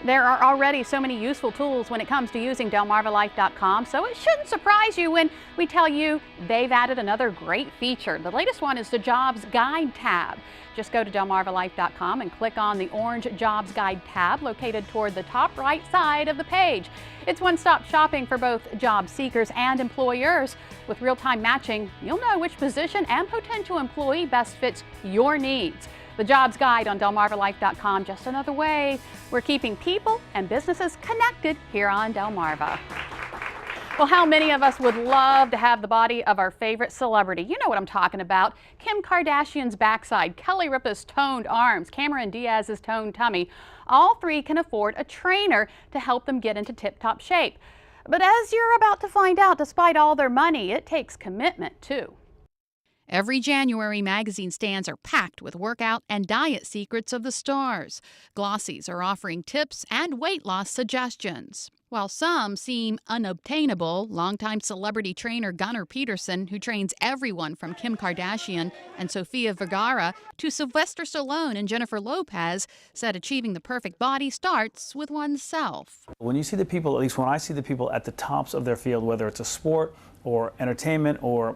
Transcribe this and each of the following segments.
There are already so many useful tools when it comes to using DelmarvaLife.com, so it shouldn't surprise you when we tell you they've added another great feature. The latest one is the Jobs Guide tab. Just go to DelmarvaLife.com and click on the orange Jobs Guide tab located toward the top right side of the page. It's one-stop shopping for both job seekers and employers. With real-time matching, you'll know which position and potential employee best fits your needs. The Jobs Guide on DelmarvaLife.com, just another way we're keeping people and businesses connected here on Delmarva. Well, how many of us would love to have the body of our favorite celebrity? You know what I'm talking about. Kim Kardashian's backside, Kelly Ripa's toned arms, Cameron Diaz's toned tummy. All three can afford a trainer to help them get into tip-top shape. But as you're about to find out, despite all their money, it takes commitment too. Every January, magazine stands are packed with workout and diet secrets of the stars. Glossies are offering tips and weight loss suggestions. While some seem unobtainable, longtime celebrity trainer Gunnar Peterson, who trains everyone from Kim Kardashian and Sofia Vergara to Sylvester Stallone and Jennifer Lopez, said achieving the perfect body starts with oneself. When you see the people, at least when I see the people at the tops of their field, whether it's a sport or entertainment or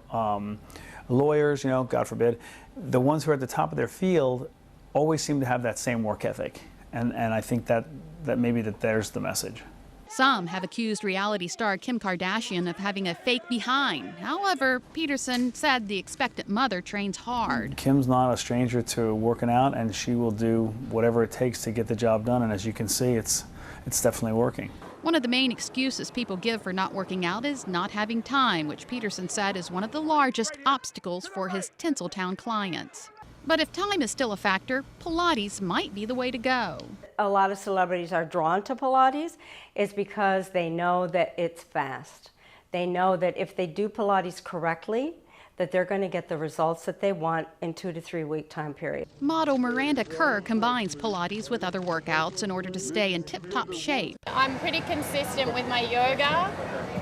lawyers, God forbid, the ones who are at the top of their field always seem to have that same work ethic. And I think that maybe there's the message. Some have accused reality star Kim Kardashian of having a fake behind. However, Peterson said the expectant mother trains hard. Kim's not a stranger to working out, and she will do whatever it takes to get the job done. And as you can see, it's definitely working. One of the main excuses people give for not working out is not having time, which Peterson said is one of the largest obstacles for his Tinseltown clients. But if time is still a factor, Pilates might be the way to go. A lot of celebrities are drawn to Pilates is because they know that it's fast. They know that if they do Pilates correctly, that they're going to get the results that they want in 2 to 3 week time period. Model Miranda Kerr combines Pilates with other workouts in order to stay in tip-top shape. I'm pretty consistent with my yoga,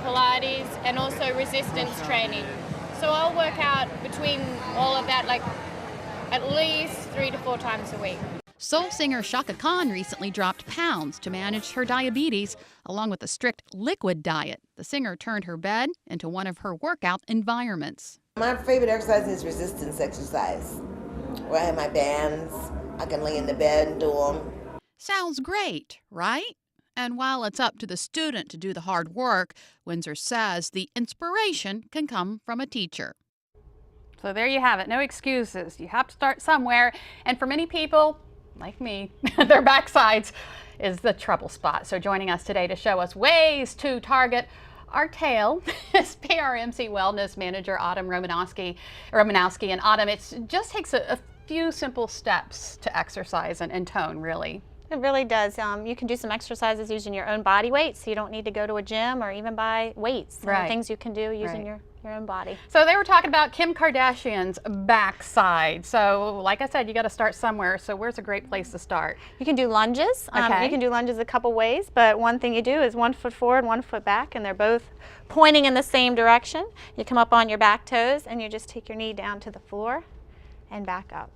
Pilates, and also resistance training. So I'll work out between all of that, like at least 3 to 4 times a week. Soul singer Shaka Khan recently dropped pounds to manage her diabetes, along with a strict liquid diet. The singer turned her bed into one of her workout environments. My favorite exercise is resistance exercise, where I have my bands. I can lay in the bed and do them. Sounds great, right? And while it's up to the student to do the hard work, Windsor says the inspiration can come from a teacher. So there you have it. No excuses. You have to start somewhere. And for many people, like me, their backsides is the trouble spot. So joining us today to show us ways to target our tail is PRMC Wellness Manager Autumn Romanowski. And Autumn, it just takes a few simple steps to exercise and tone, really. It really does. You can do some exercises using your own body weight, so you don't need to go to a gym or even buy weights. Right. Things you can do using your own body. So they were talking about Kim Kardashian's backside. So like I said, you got to start somewhere. So where's a great place to start? You can do lunges. Okay. You can do lunges a couple ways, but one thing you do is 1 foot forward, 1 foot back, and they're both pointing in the same direction. You come up on your back toes and you just take your knee down to the floor and back up.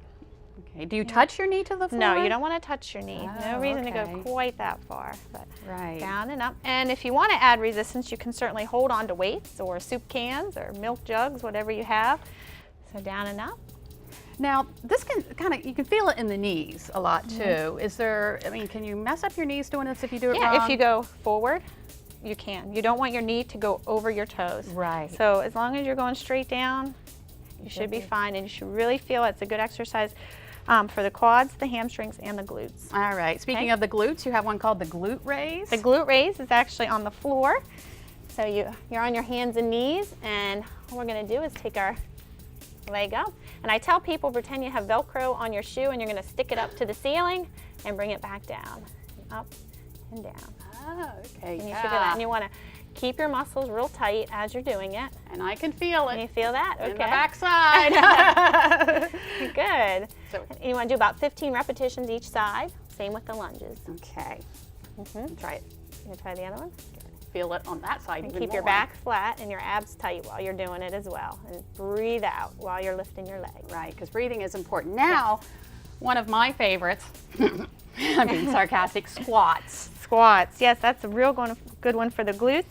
Okay. Do you touch your knee to the floor? No, you don't want to touch your knee. Oh, no reason okay. to go quite that far. But right. Down and up. And if you want to add resistance, you can certainly hold on to weights or soup cans or milk jugs, whatever you have. So down and up. Now, this can you can feel it in the knees a lot too. Is there, can you mess up your knees doing this if you do it wrong? Yeah, if you go forward, you can. You don't want your knee to go over your toes. Right. So as long as you're going straight down, you should be fine, and you should really feel it's a good exercise for the quads, the hamstrings, and the glutes. All right. Speaking of the glutes, you have one called the glute raise. The glute raise is actually on the floor. So you're on your hands and knees, and all we're going to do is take our leg up. And I tell people, pretend you have Velcro on your shoe, and you're going to stick it up to the ceiling and bring it back down. Up and down. Oh, okay. And you should do that. And you want to keep your muscles real tight as you're doing it. And I can feel it. Can you feel that? Okay. In the backside. Good. So, and you want to do about 15 repetitions each side. Same with the lunges. okay. Try it. You want to try the other one? Feel it on that side. And even keep your more. back flat and your abs tight while you're doing it as well. And breathe out while you're lifting your leg. Right, because breathing is important. Now, one of my favorites, I'm being sarcastic, squats. Squats. Yes, that's a real good one for the glutes.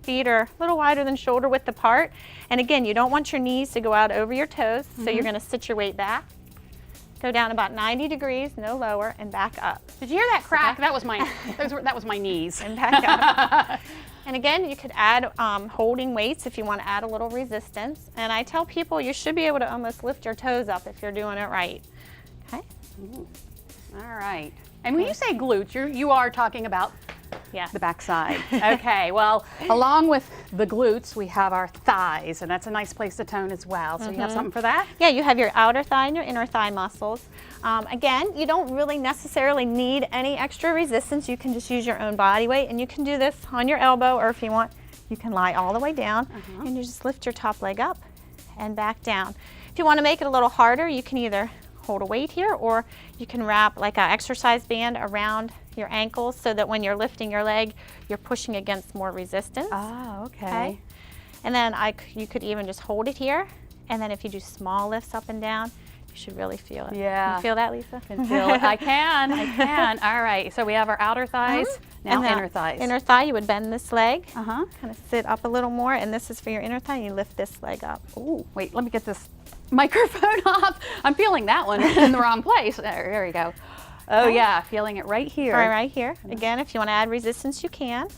Feet are a little wider than shoulder width apart. And again, you don't want your knees to go out over your toes, so you're gonna sit your weight back. Go down about 90 degrees, no lower, and back up. Did you hear that crack? That was my that was my knees. And back up. And again, you could add holding weights if you want to add a little resistance. And I tell people you should be able to almost lift your toes up if you're doing it right. Okay. All right. And when you say glutes, you are talking about Yes. the backside. Okay, well, along with the glutes, we have our thighs, and that's a nice place to tone as well. So you have something for that? Yeah, you have your outer thigh and your inner thigh muscles. Again, you don't really necessarily need any extra resistance. You can just use your own body weight, and you can do this on your elbow, or if you want, you can lie all the way down, and you just lift your top leg up and back down. If you want to make it a little harder, you can either hold a weight here, or you can wrap like an exercise band around your ankles so that when you're lifting your leg, you're pushing against more resistance. Oh, okay. And then you could even just hold it here, and then if you do small lifts up and down, you should really feel it. Yeah. You feel that, Lisa? I can feel it. I can. All right, so we have our outer thighs, now And the inner thighs. Inner thigh, you would bend this leg, Uh-huh. kind of sit up a little more, and this is for your inner thigh, you lift this leg up. Ooh, wait, let me get this microphone off. I'm feeling that one in the wrong place. There we go. Oh yeah, feeling it right here. Right here. Again, if you want to add resistance, you can.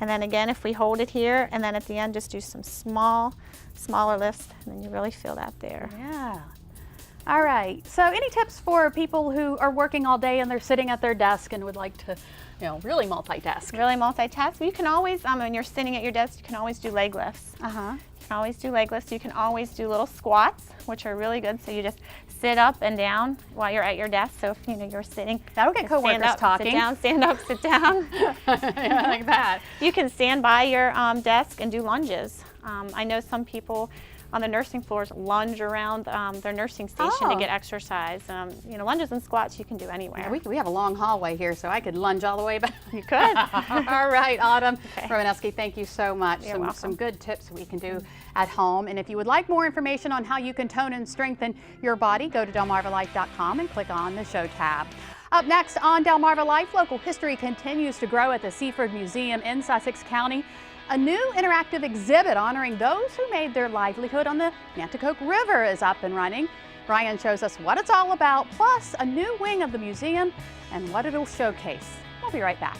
And then again, if we hold it here, and then at the end, just do some smaller lifts, and then you really feel that there. Yeah. All right. So any tips for people who are working all day and they're sitting at their desk and would like to, really multitask? Really multitask. You can always, when you're sitting at your desk, you can always do leg lifts. Uh-huh. You can always do leg lifts. You can always do little squats, which are really good. So you just sit up and down while you're at your desk. So if you're sitting, That'll get you stand coworkers up, talking. Sit down, stand up, sit down. Yeah, like that. You can stand by your desk and do lunges. I know some people on the nursing floors lunge around their nursing station to get exercise. Lunges and squats you can do anywhere. Yeah, we have a long hallway here, so I could lunge all the way back. You could. All right, Autumn Okay. Romaneski, thank you so much. You're welcome. Some good tips we can do at home. And if you would like more information on how you can tone and strengthen your body, go to delmarvalife.com and click on the show tab. Up next on Delmarva Life, local history continues to grow at the Seaford Museum in Sussex County. A new interactive exhibit honoring those who made their livelihood on the Nanticoke River is up and running. Brian shows us what it's all about, plus a new wing of the museum and what it'll showcase. We'll be right back.